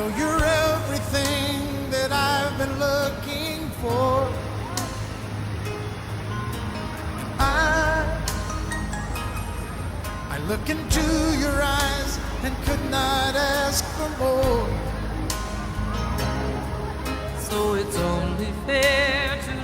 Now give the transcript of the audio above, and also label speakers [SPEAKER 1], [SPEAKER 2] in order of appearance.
[SPEAKER 1] know you're everything that I've been looking for. I look into your eyes and could not ask for more.
[SPEAKER 2] So it's only fair to